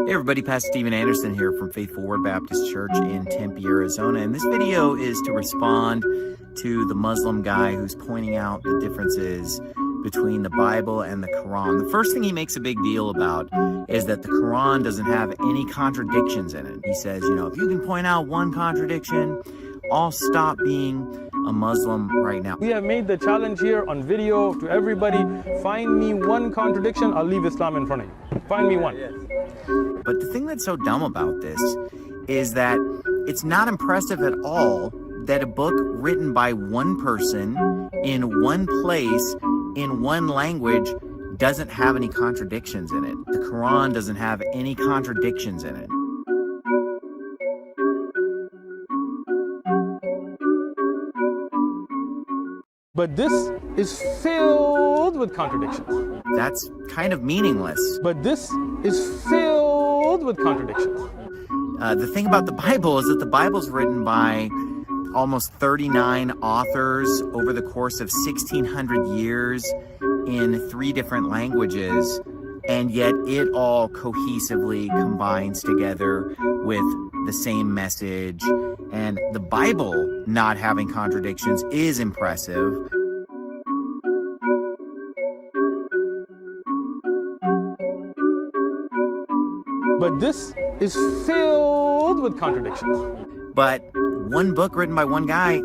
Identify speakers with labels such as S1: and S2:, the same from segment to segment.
S1: Hey everybody, Pastor Steven Anderson here from Faithful Word Baptist Church in Tempe, Arizona. And this video is to respond to the Muslim guy who's pointing out the differences between the Bible and the Quran. The first thing he makes a big deal about is that the Quran doesn't have any contradictions in it. He says, if you can point out one contradiction, I'll stop being a Muslim right now.
S2: We have made the challenge here on video to everybody. Find me one contradiction, I'll leave Islam in front of you. Find me one.
S1: But the thing that's so dumb about this is that it's not impressive at all that a book written by one person in one place in one language doesn't have any contradictions in it. The Quran doesn't have any contradictions in it.
S2: But this is filled with contradictions.
S1: That's kind of meaningless.
S2: But this is filled with contradictions.
S1: The thing about the Bible is that the Bible's written by almost 39 authors over the course of 1,600 years in 3 different languages, and yet it all cohesively combines together with the same message. And the Bible not having contradictions is impressive.
S2: But this is filled with contradictions.
S1: But one book written by one guy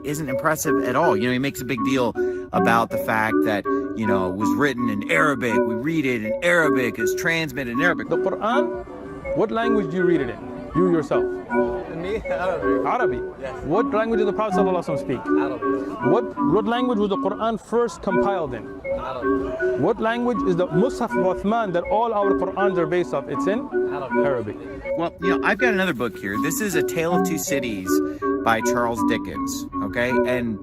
S1: isn't impressive at all. He makes a big deal about the fact that, it was written in Arabic. We read it in Arabic, it's transmitted in Arabic.
S2: The Quran, what language do you read it in? You yourself?
S3: Me? Arabic.
S2: Arabic? Yes. What language did the Prophet ﷺ speak?
S3: Arabic.
S2: What language was the Quran first compiled in?
S3: Arabic.
S2: What language is the Mus'haf of Uthman that all our Qurans are based off? It's in? Arabic.
S1: Well, I've got another book here. This is A Tale of Two Cities by Charles Dickens, okay? And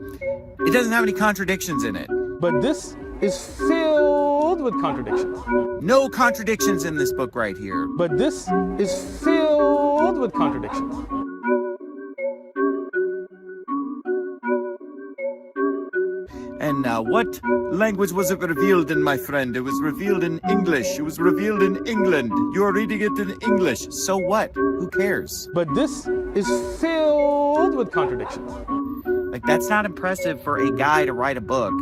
S1: it doesn't have any contradictions in it.
S2: But this is filled with contradictions.
S1: No contradictions in this book right here.
S2: But this is filled with contradictions.
S1: And what language was it revealed in, my friend? It was revealed in English. It was revealed in England. You are reading it in English. So what? Who cares?
S2: But this is filled with contradictions.
S1: That's not impressive for a guy to write a book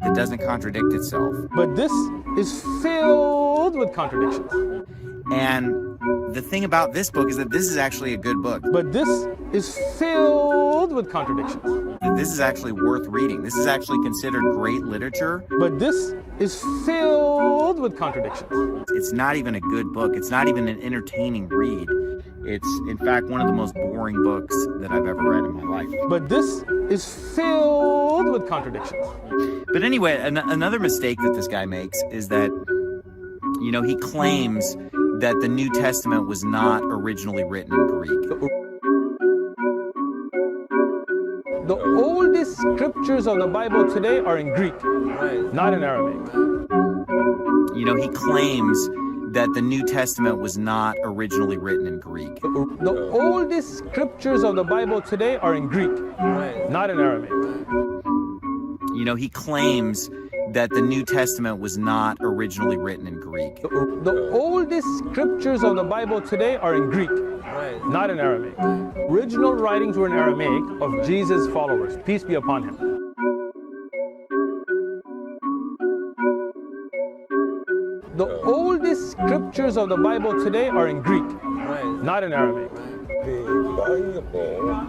S1: that doesn't contradict itself.
S2: But this is filled with contradictions.
S1: And the thing about this book is that this is actually a good book.
S2: But this is filled with contradictions.
S1: This is actually worth reading. This is actually considered great literature.
S2: But this is filled with contradictions.
S1: It's not even a good book. It's not even an entertaining read. It's, in fact, one of the most boring books that I've ever read in my life.
S2: But this is filled with contradictions.
S1: But anyway, another mistake that this guy makes is that, he claims that the New Testament was not originally written in Greek.
S2: The oldest scriptures of the Bible today are in Greek, not in Arabic.
S1: He claims that the New Testament was not originally written in Greek.
S2: The oldest scriptures of the Bible today are in Greek, not in Arabic.
S1: He claims that the New Testament was not originally written in Greek.
S2: The oldest scriptures of the Bible today are in Greek, not in Arabic. Original writings were in Aramaic of Jesus' followers, peace be upon him. The oldest scriptures of the Bible today are in Greek, not in Arabic.
S3: The Bible,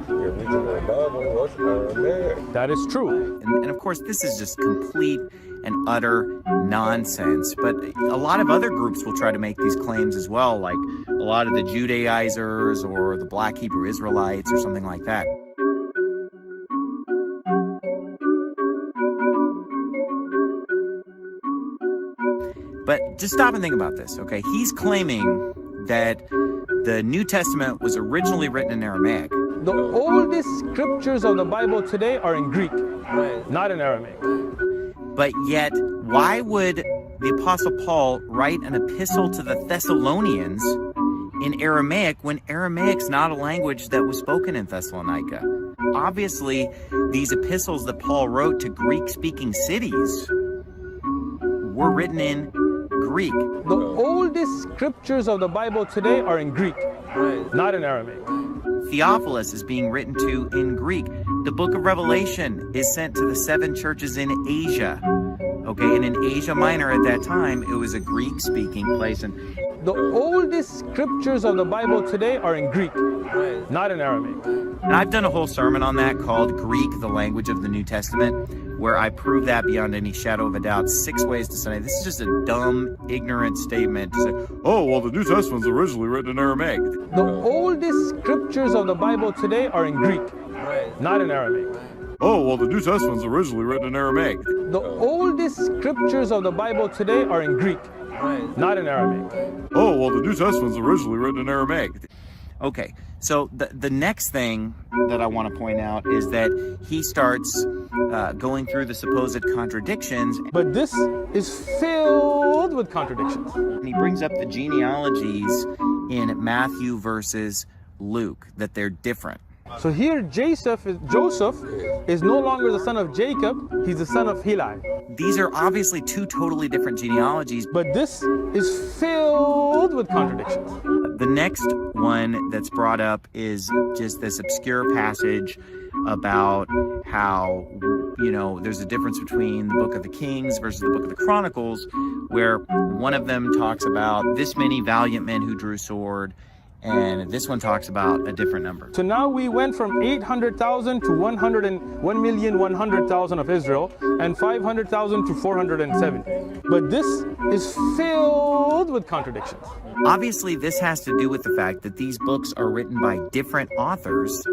S3: the original Bible, was Aramaic.
S2: That is true.
S1: And of course, this is just complete and utter nonsense. But a lot of other groups will try to make these claims as well, like a lot of the Judaizers or the Black Hebrew Israelites or something like that. But just stop and think about this, okay? He's claiming that the New Testament was originally written in Aramaic.
S2: The oldest scriptures of the Bible today are in Greek, not in Aramaic.
S1: But yet, why would the Apostle Paul write an epistle to the Thessalonians in Aramaic when Aramaic's not a language that was spoken in Thessalonica? Obviously, these epistles that Paul wrote to Greek-speaking cities were written in Greek.
S2: The oldest scriptures of the Bible today are in Greek, not in Aramaic.
S1: Theophilus is being written to in Greek. The book of Revelation is sent to the 7 churches in Asia. Okay, and in Asia Minor at that time, it was a Greek-speaking place. And
S2: the oldest scriptures of the Bible today are in Greek, not in Aramaic.
S1: And I've done a whole sermon on that called Greek, the Language of the New Testament, where I prove that beyond any shadow of a doubt. 6 ways to Sunday. This is just a dumb, ignorant statement to say, oh, well, the New Testament's originally written in Aramaic.
S2: The oldest scriptures of the Bible today are in Greek, not in Aramaic.
S1: Oh, well, the New Testament's originally written in Aramaic.
S2: The oldest scriptures of the Bible today are in Greek, not in Aramaic.
S1: Oh, well, the New Testament's originally written in Aramaic. Okay, so the next thing that I want to point out is that he starts going through the supposed contradictions.
S2: But this is filled with contradictions.
S1: And he brings up the genealogies in Matthew versus Luke, that they're different.
S2: So here Joseph is no longer the son of Jacob, he's the son of Heli.
S1: These are obviously 2 totally different genealogies.
S2: But this is filled with contradictions.
S1: The next one that's brought up is just this obscure passage about how, you know, there's a difference between the book of the Kings versus the book of the Chronicles, where one of them talks about this many valiant men who drew sword, and this one talks about a different number.
S2: So now we went from 800,000 to 1,100,000 of Israel, and 500,000 to 470. But this is filled with contradictions.
S1: Obviously, this has to do with the fact that these books are written by different authors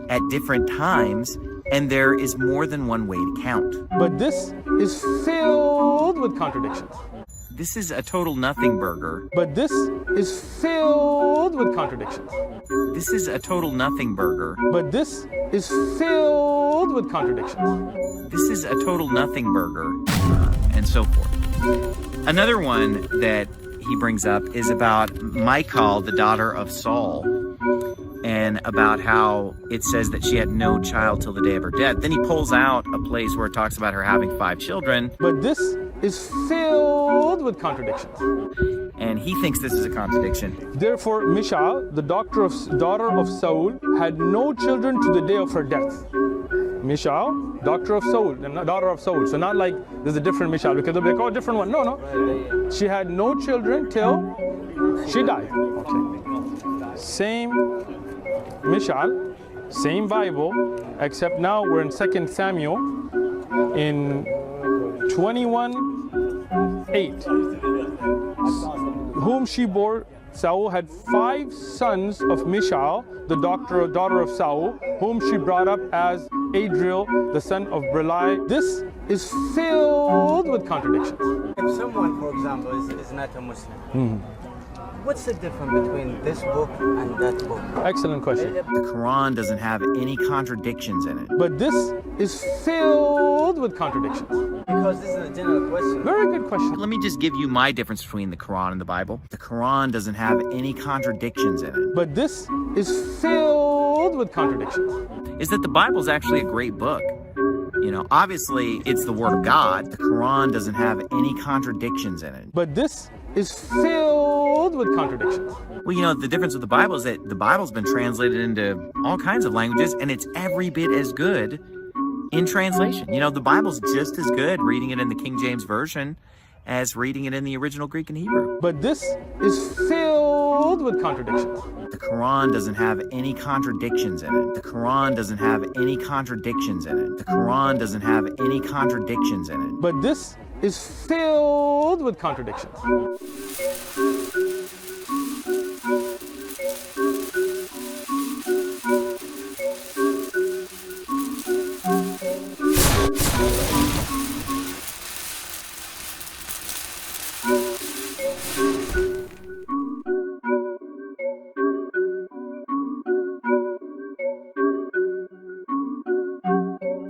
S1: at different times, and there is more than one way to count.
S2: But this is filled with contradictions.
S1: This is a total nothing burger.
S2: But this is filled with contradictions.
S1: This is a total nothing burger.
S2: But this is filled with contradictions.
S1: This is a total nothing burger, and so forth. Another one that he brings up is about Michal, the daughter of Saul, and about how it says that she had no child till the day of her death. Then he pulls out a place where it talks about her having 5 children.
S2: But this is filled with contradictions.
S1: And he thinks this is a contradiction.
S2: Therefore, Michal, the daughter of Saul, had no children to the day of her death. Michal, daughter of Saul, daughter of Saul. So not like there's a different Michal, because they'll be like, oh, different one. No. She had no children till she died. Okay. Same Michal, same Bible, except now we're in 2 Samuel in 21:8. Whom she bore, Saul had 5 sons of Michal, the daughter of Saul, whom she brought up as Adriel, the son of Brilai. This is filled with contradictions.
S4: If someone, for example, is not a Muslim, what's the difference between this book and that book?
S2: Excellent question.
S1: The Quran doesn't have any contradictions in it.
S2: But this is filled with contradictions.
S4: Because this is a general question.
S2: Very good question.
S1: Let me just give you my difference between the Quran and the Bible. The Quran doesn't have any contradictions in it.
S2: But this is filled with contradictions.
S1: Is that the Bible's actually a great book. You know, obviously it's the Word of God. The Quran doesn't have any contradictions in it.
S2: But this is filled with contradictions.
S1: Well, you know, the difference with the Bible is that the Bible's been translated into all kinds of languages, and it's every bit as good in translation. You know, the Bible's just as good reading it in the King James Version as reading it in the original Greek and Hebrew.
S2: But this is filled with contradictions.
S1: The Quran doesn't have any contradictions in it. The Quran doesn't have any contradictions in it. The Quran doesn't have any contradictions in it.
S2: But this is filled with contradictions.